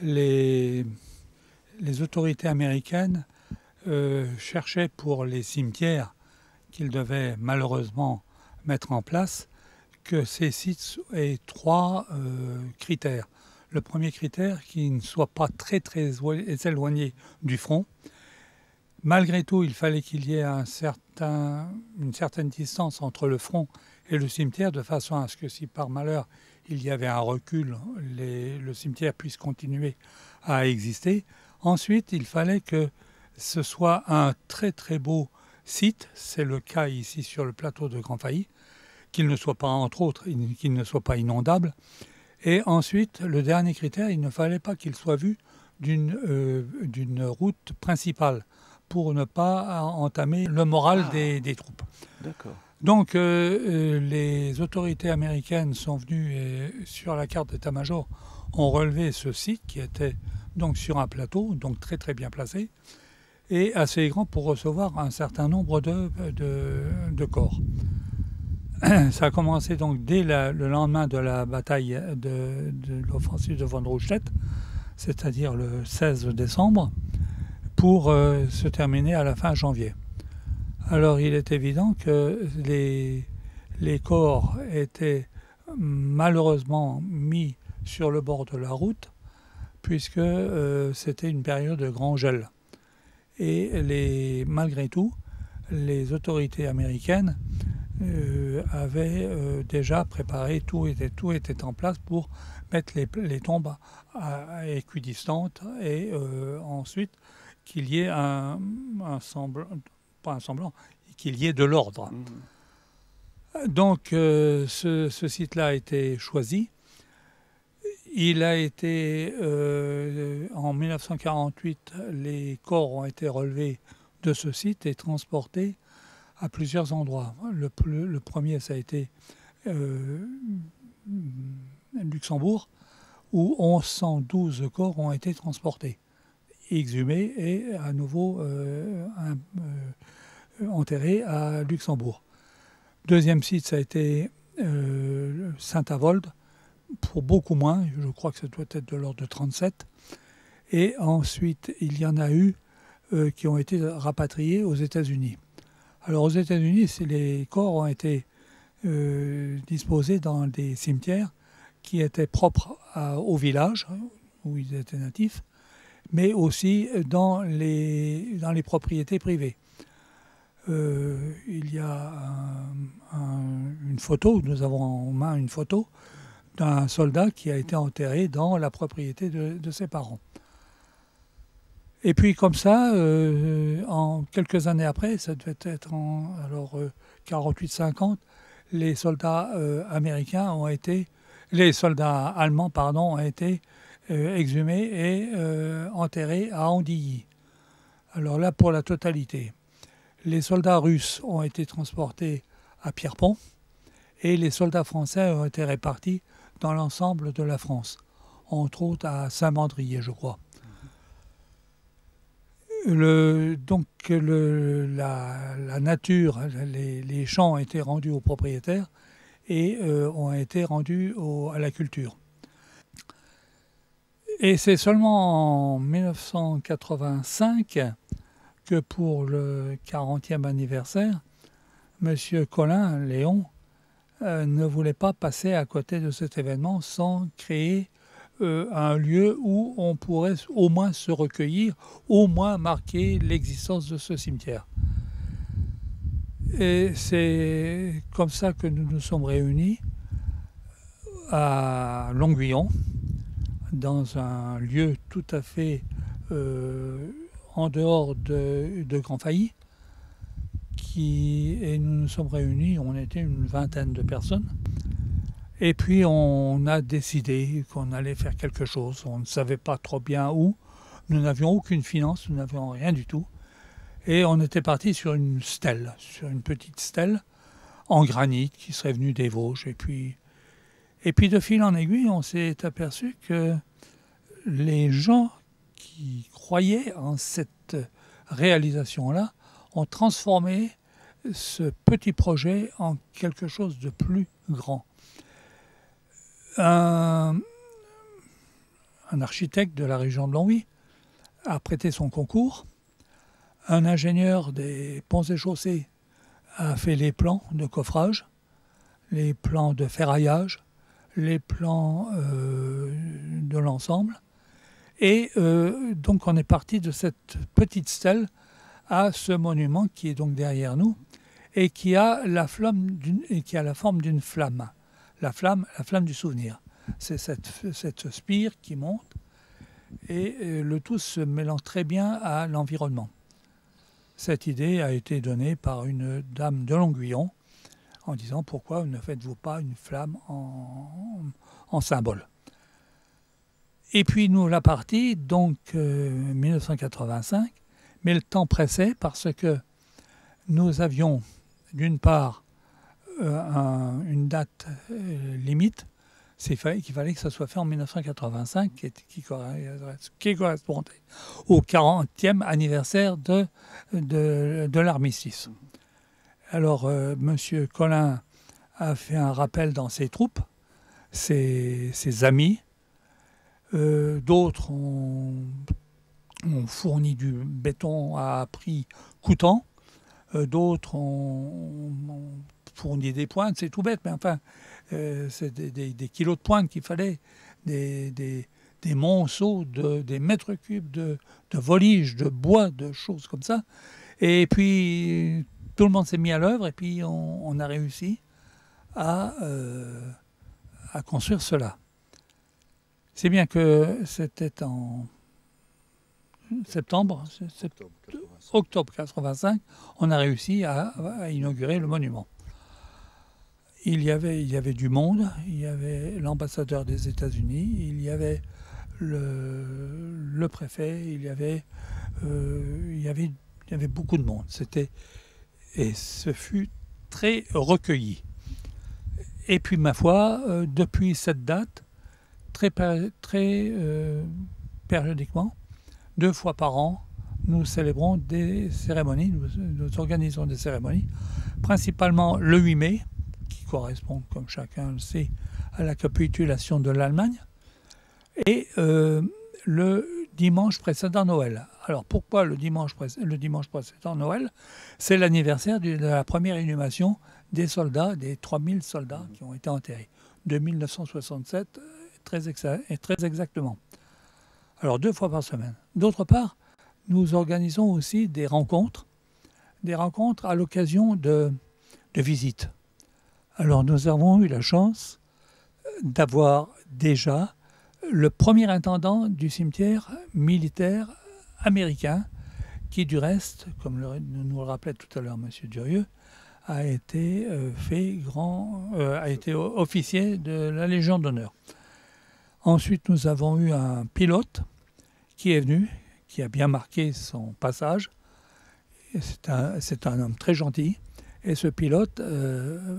les, les autorités américaines cherchaient pour les cimetières qu'ils devaient malheureusement mettre en place que ces sites aient trois critères. Le premier critère, qu'ils ne soient pas très éloignés du front. Malgré tout, il fallait qu'il y ait une certaine distance entre le front et le cimetière, de façon à ce que si par malheur il y avait un recul, le cimetière puisse continuer à exister. Ensuite, il fallait que ce soit un très très beau site, c'est le cas ici sur le plateau de Grand Failly, qu'il ne soit pas, entre autres, qu'il ne soit pas inondable. Et ensuite, le dernier critère, il ne fallait pas qu'il soit vu d'une route principale pour ne pas entamer le moral des troupes. D'accord. Donc les autorités américaines sont venues et sur la carte d'état-major ont relevé ce site qui était donc sur un plateau, donc très très bien placé, et assez grand pour recevoir un certain nombre de corps. Ça a commencé donc dès le lendemain de la bataille de l'offensive de von Rundstedt, c'est-à-dire le 16 décembre, pour se terminer à la fin janvier. Alors il est évident que les corps étaient malheureusement mis sur le bord de la route, puisque c'était une période de grand gel. Et malgré tout, les autorités américaines avaient déjà préparé, tout était en place pour mettre les tombes à équidistantes et ensuite qu'il y ait un semblant, pas un semblant, qu'il y ait de l'ordre. Donc ce site-là a été choisi. Il a été, en 1948, les corps ont été relevés de ce site et transportés à plusieurs endroits. Le premier, ça a été Luxembourg, où 1112 corps ont été transportés, exhumés et à nouveau enterrés à Luxembourg. Deuxième site, ça a été Saint-Avold, pour beaucoup moins, je crois que ça doit être de l'ordre de 37. Et ensuite, il y en a eu qui ont été rapatriés aux États-Unis. Alors aux États-Unis, les corps ont été disposés dans des cimetières qui étaient propres au village où ils étaient natifs, mais aussi dans les propriétés privées. Il y a une photo, nous avons en main une photo d'un soldat qui a été enterré dans la propriété de ses parents. Et puis comme ça, en quelques années après, ça devait être en 48-50, les soldats allemands ont été exhumés et enterrés à Andilly. Alors là, pour la totalité. Les soldats russes ont été transportés à Pierrepont et les soldats français ont été répartis dans l'ensemble de la France, entre autres à Saint-Mandrier, je crois. La nature, les champs ont été rendus aux propriétaires et ont été rendus à la culture. Et c'est seulement en 1985 que pour le 40e anniversaire, M. Colin Léon ne voulait pas passer à côté de cet événement sans créer un lieu où on pourrait au moins se recueillir, au moins marquer l'existence de ce cimetière. Et c'est comme ça que nous nous sommes réunis à Longuillon, dans un lieu tout à fait en dehors de Grand Failly, et nous nous sommes réunis, on était une vingtaine de personnes. Et puis on a décidé qu'on allait faire quelque chose. On ne savait pas trop bien où. Nous n'avions aucune finance, nous n'avions rien du tout. Et on était parti sur une stèle, sur une petite stèle en granit qui serait venue des Vosges. Et puis de fil en aiguille, on s'est aperçu que les gens qui croyaient en cette réalisation-là ont transformé ce petit projet en quelque chose de plus grand. Un un architecte de la région de Longwy, a prêté son concours. Un ingénieur des ponts et chaussées a fait les plans de coffrage, les plans de ferraillage, les plans de l'ensemble. Et donc on est parti de cette petite stèle à ce monument qui est donc derrière nous et qui a la forme d'une flamme. La flamme du souvenir. C'est cette spire qui monte et le tout se mêlant très bien à l'environnement. Cette idée a été donnée par une dame de Longuillon en disant pourquoi ne faites-vous pas une flamme en symbole. Et puis nous la partie, donc 1985, mais le temps pressait parce que nous avions d'une part une date limite, qu'il fallait que ça soit fait en 1985, qui correspondait au 40e anniversaire de l'armistice. Alors, M. Collin a fait un rappel dans ses troupes, ses amis, d'autres ont fourni du béton à prix coûtant, d'autres ont fourni des pointes, c'est tout bête, mais enfin, c'est des kilos de pointe qu'il fallait, des monceaux, des mètres cubes de voliges, de bois, de choses comme ça. Et puis, tout le monde s'est mis à l'œuvre et puis on a réussi à construire cela. C'est bien que c'était en octobre 85, on a réussi à inaugurer le monument. Il y avait du monde, il y avait l'ambassadeur des États-Unis, il y avait le préfet, il y avait beaucoup de monde. Et ce fut très recueilli. Et puis, ma foi, depuis cette date, très périodiquement, 2 fois par an, nous célébrons des cérémonies, nous organisons des cérémonies, principalement le 8 mai, qui correspond, comme chacun le sait, à la capitulation de l'Allemagne, et le dimanche précédent Noël. Alors pourquoi le dimanche précédent Noël? C'est l'anniversaire de la première inhumation des soldats, des 3000 soldats qui ont été enterrés, de 1967, très exactement. Alors 2 fois par semaine. D'autre part, nous organisons aussi des rencontres à l'occasion de visites. Alors nous avons eu la chance d'avoir déjà le premier intendant du cimetière militaire américain, qui du reste, comme nous le rappelait tout à l'heure M. Durieux, a été officier de la Légion d'honneur. Ensuite, nous avons eu un pilote qui est venu, qui a bien marqué son passage. C'est un homme très gentil. Et ce pilote,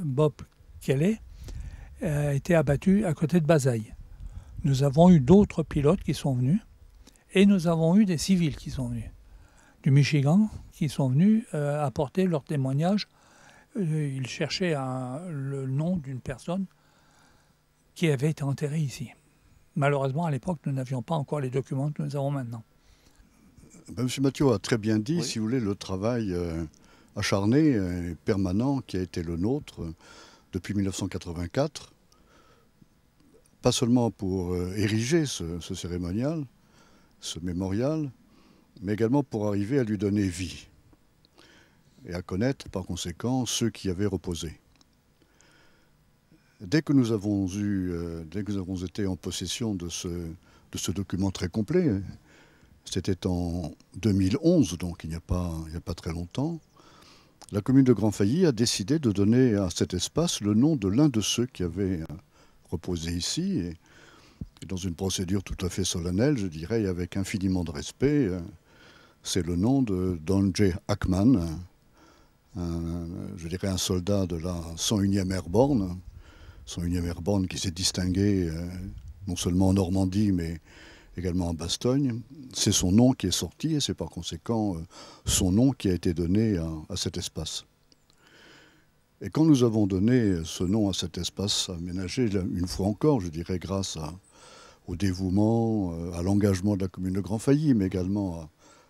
Bob Kelly, a été abattu à côté de Bazeilles. Nous avons eu d'autres pilotes qui sont venus. Et nous avons eu des civils qui sont venus. Du Michigan, qui sont venus apporter leur témoignage. Ils cherchaient le nom d'une personne qui avait été enterrée ici. Malheureusement, à l'époque, nous n'avions pas encore les documents que nous avons maintenant. M. Mathieu a très bien dit, oui, si vous voulez, le travail acharné et permanent qui a été le nôtre depuis 1984, pas seulement pour ériger ce cérémonial, ce mémorial, mais également pour arriver à lui donner vie et à connaître par conséquent ceux qui y avaient reposé. Dès que nous avons été en possession de ce document très complet, c'était en 2011, donc il n'y a pas très longtemps, la commune de Grand-Failly a décidé de donner à cet espace le nom de l'un de ceux qui avaient reposé ici, et dans une procédure tout à fait solennelle, je dirais, et avec infiniment de respect. C'est le nom de Don J. Ackman, je dirais un soldat de la 101e Airborne, 101e Airborne qui s'est distingué non seulement en Normandie, mais également en Bastogne. C'est son nom qui est sorti et c'est par conséquent son nom qui a été donné à cet espace. Et quand nous avons donné ce nom à cet espace aménagé, une fois encore, je dirais grâce au dévouement, à l'engagement de la commune de Grand-Failly, mais également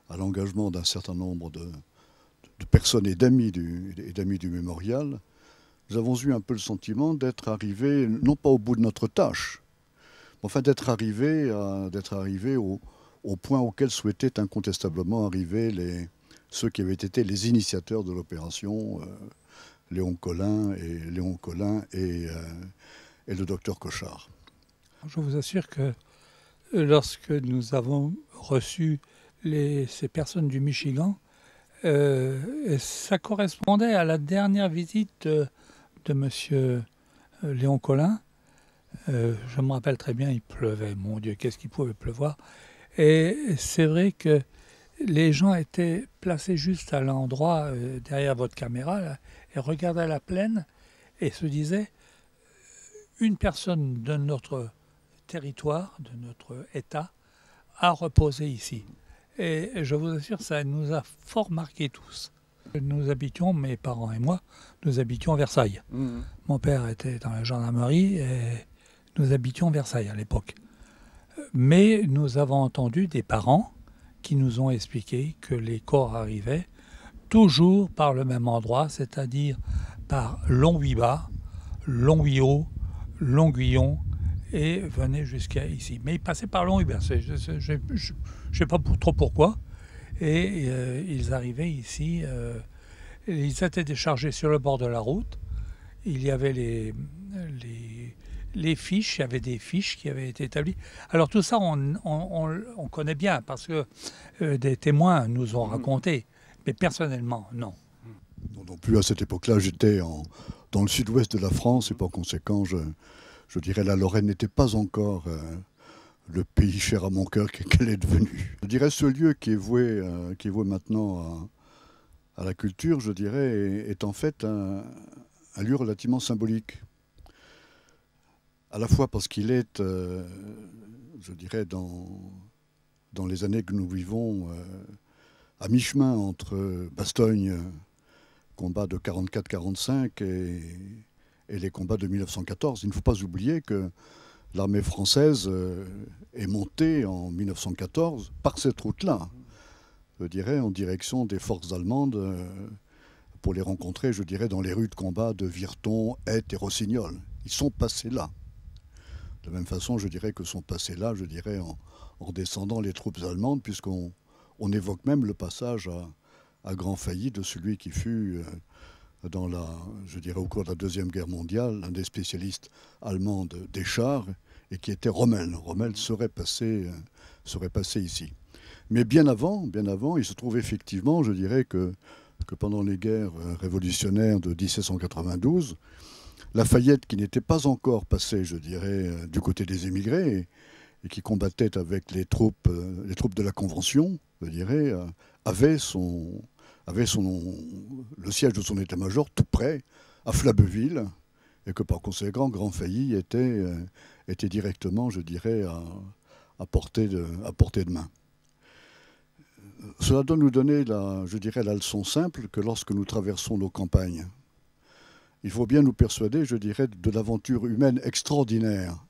à l'engagement d'un certain nombre de personnes et d'amis du mémorial, nous avons eu un peu le sentiment d'être arrivés, non pas au bout de notre tâche, mais enfin d'être arrivés au point auquel souhaitaient incontestablement arriver ceux qui avaient été les initiateurs de l'opération, Léon Collin et le docteur Cochard. Je vous assure que lorsque nous avons reçu ces personnes du Michigan, ça correspondait à la dernière visite de M. Léon Collin. Je me rappelle très bien, il pleuvait, mon Dieu, qu'est-ce qu'il pouvait pleuvoir. Et c'est vrai que les gens étaient placés juste à l'endroit, derrière votre caméra, là, et regardaient la plaine et se disaient, une personne de notre territoire, de notre État, a reposé ici. Et je vous assure, ça nous a fort marqués tous. Nous habitions, mes parents et moi, nous habitions Versailles. Mmh. Mon père était dans la gendarmerie et nous habitions Versailles à l'époque. Mais nous avons entendu des parents qui nous ont expliqué que les corps arrivaient toujours par le même endroit, c'est-à-dire par Longwy-Bas, Longwy-Haut, Longuillon, et venaient jusqu'à ici. Mais ils passaient par Longwy-Bas, je ne sais pas trop pourquoi. Et ils arrivaient ici, ils étaient déchargés sur le bord de la route. Il y avait les fiches, il y avait des fiches qui avaient été établies. Alors tout ça, on connaît bien parce que des témoins nous ont raconté, mais personnellement, non. Non plus à cette époque-là, j'étais dans le sud-ouest de la France et par conséquent, je dirais la Lorraine n'était pas encore le pays cher à mon cœur qu'elle est devenue. Je dirais ce lieu qui est voué maintenant à la culture, je dirais, est en fait un lieu relativement symbolique. À la fois parce qu'il est, je dirais, dans les années que nous vivons, à mi-chemin entre Bastogne, combat de 44-45 et les combats de 1914. Il ne faut pas oublier que l'armée française est montée en 1914 par cette route-là, je dirais, en direction des forces allemandes pour les rencontrer, je dirais, dans les rues de combat de Virton, Aeth et Rossignol. Ils sont passés là. De la même façon, je dirais que sont passés là, je dirais, en descendant les troupes allemandes, puisqu'on évoque même le passage à Grand-Failly de celui qui fut, je dirais, au cours de la Deuxième Guerre mondiale, un des spécialistes allemands des chars, et qui était Rommel. Rommel serait passé ici. Mais bien avant, il se trouve effectivement, je dirais, que pendant les guerres révolutionnaires de 1792, Lafayette, qui n'était pas encore passé, je dirais, du côté des émigrés, et qui combattait avec les troupes de la Convention, je dirais, avait le siège de son état-major tout près, à Flabbeville, et que par conséquent, Grand-Failly était directement, je dirais, à portée de main. Cela doit nous donner, je dirais, la leçon simple que lorsque nous traversons nos campagnes, il faut bien nous persuader, je dirais, de l'aventure humaine extraordinaire,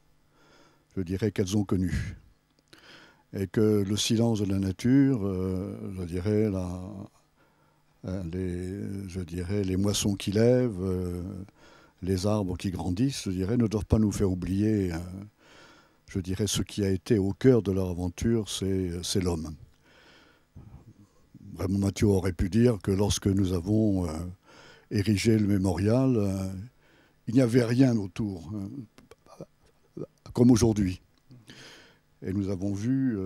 je dirais, qu'elles ont connue. Et que le silence de la nature, je dirais, les moissons qui lèvent, les arbres qui grandissent, je dirais, ne doivent pas nous faire oublier, je dirais, ce qui a été au cœur de leur aventure, c'est l'homme. Vraiment, Mathieu aurait pu dire que lorsque nous avons érigé le mémorial, il n'y avait rien autour, comme aujourd'hui. Et nous avons vu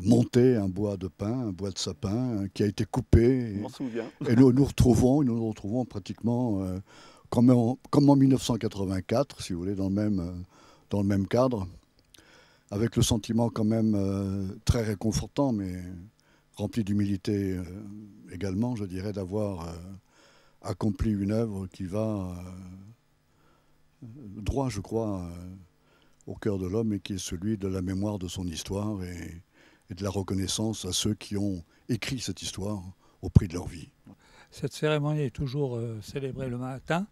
monter un bois de pin, un bois de sapin qui a été coupé. Je m'en souviens. Et nous nous retrouvons pratiquement comme en 1984, si vous voulez, dans le même cadre, avec le sentiment quand même très réconfortant, mais rempli d'humilité également, je dirais, d'avoir accompli une œuvre qui va droit, je crois, au cœur de l'homme et qui est celui de la mémoire de son histoire et de la reconnaissance à ceux qui ont écrit cette histoire au prix de leur vie. Cette cérémonie est toujours célébrée le matin.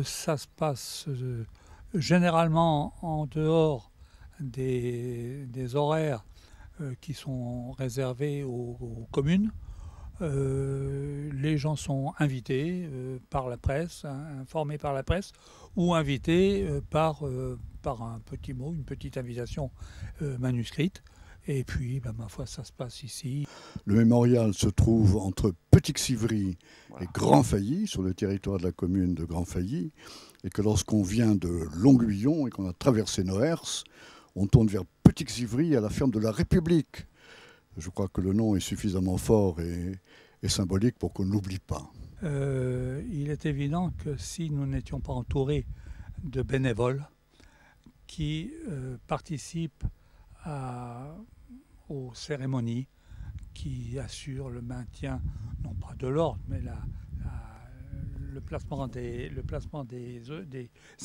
Ça se passe généralement en dehors des horaires qui sont réservés aux communes. Les gens sont invités par la presse, informés par la presse, ou invités par un petit mot, une petite invitation manuscrite. Et puis, ma foi, ça se passe ici. Le mémorial se trouve entre Petit-Xivry et Grand-Failly, sur le territoire de la commune de Grand-Failly, et que lorsqu'on vient de Longuillon et qu'on a traversé Noers, on tourne vers Petit-Xivry à la ferme de la République. Je crois que le nom est suffisamment fort et symbolique pour qu'on ne l'oublie pas. Il est évident que si nous n'étions pas entourés de bénévoles qui participent aux cérémonies, qui assurent le maintien, non pas de l'ordre, mais le placement des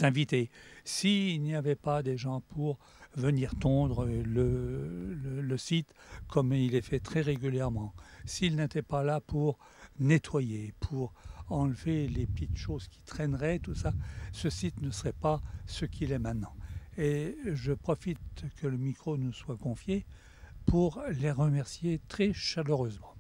invités. S'il n'y avait pas des gens pour venir tondre le site, comme il est fait très régulièrement, s'ils n'étaient pas là pour nettoyer, pour enlever les petites choses qui traîneraient, tout ça, ce site ne serait pas ce qu'il est maintenant. Et je profite que le micro nous soit confié pour les remercier très chaleureusement.